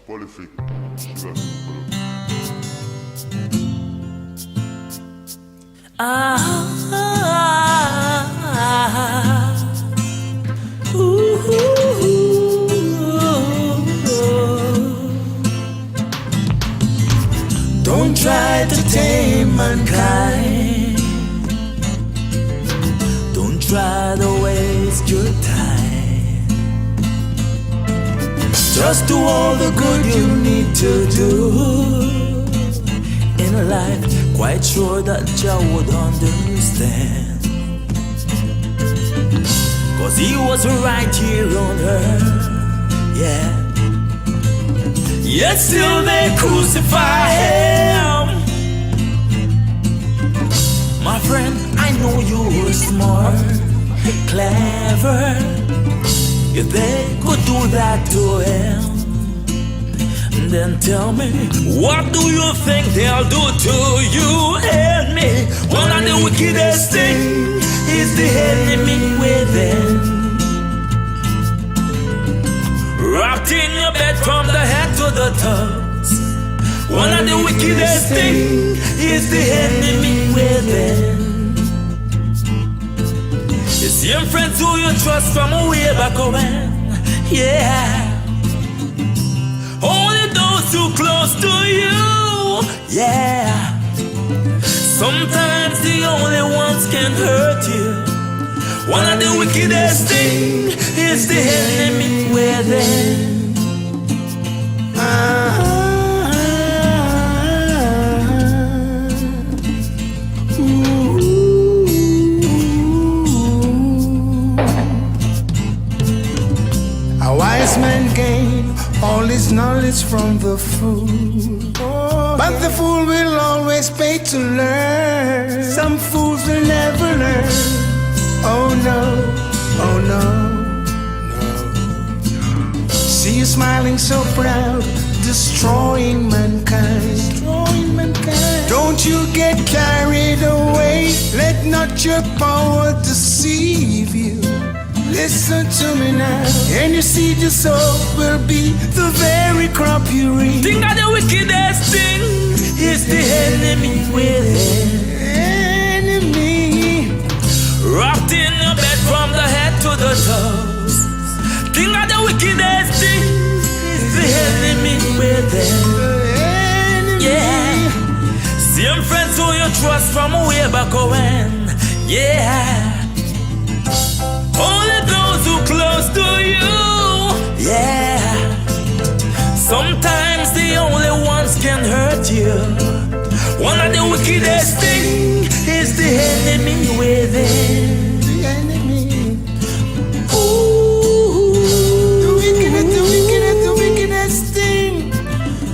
prolifique. Don't try to tame mankind. Don't try to waste your time. Just do all the good you need to do in life. Quite sure that Jah would understand, 'cause he was right here on earth, yeah. Yet still they crucify him. My friend, I know you were smart, clever. If they could do that to him, then tell me, what do you think they'll do to you and me? One of the wickedest things is the enemy within, wrapped in your bed from the head to the toes. One of the wickedest things is the enemy within. The same friends who you trust from way back when, yeah. Only those who close to you, yeah. Sometimes the only ones can hurt you. One of the wickedest things is the enemy within. A wise man gains all his knowledge from the fool, but the fool will always pay to learn. Some fools will never learn. Oh no, oh no, no. See you smiling so proud, destroying mankind. Don't you get carried away. Let not your power deceive you. Listen to me now, and you see the soul will be the very crop you reap. Think of the wickedest thing is the enemy within. Enemy Wrapped in your bed from the head to the toes. Think of the wickedest thing is the enemy within. Yeah. Same friends who you trust from way back when, yeah. Only those who close to you, yeah. Sometimes the only ones can hurt you. One of the wickedest things is the enemy within. The enemy. Ooh. The wickedest thing.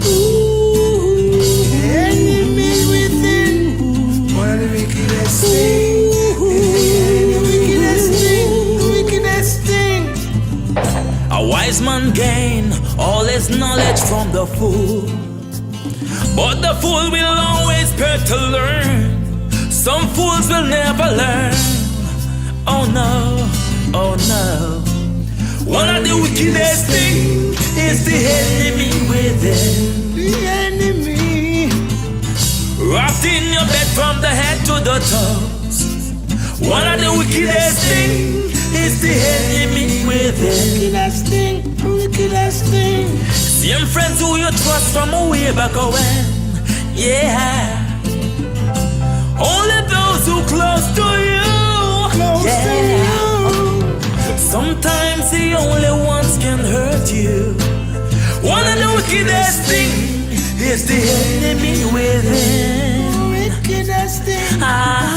Ooh. The enemy within. One of the wickedest things. A wise man gain all his knowledge from the fool, but the fool will always pay to learn. Some fools will never learn. Oh no, oh no. One of the wickedest things is the enemy within. The enemy Wrapped in your bed from the head to the toes. One of the wickedest things is the enemy within. wickedest thing. Wickedest thing. Same friends who you trust from way back when, yeah. Only those who close to you, Close yeah. to you. Sometimes the only ones can hurt you. One of the wickedest things is the enemy within. Wickedest thing. Ah.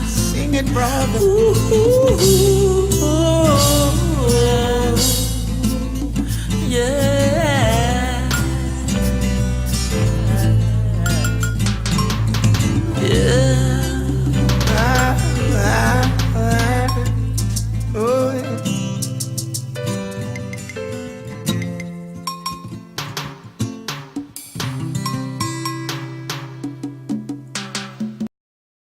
Sing it, brother. Ooh.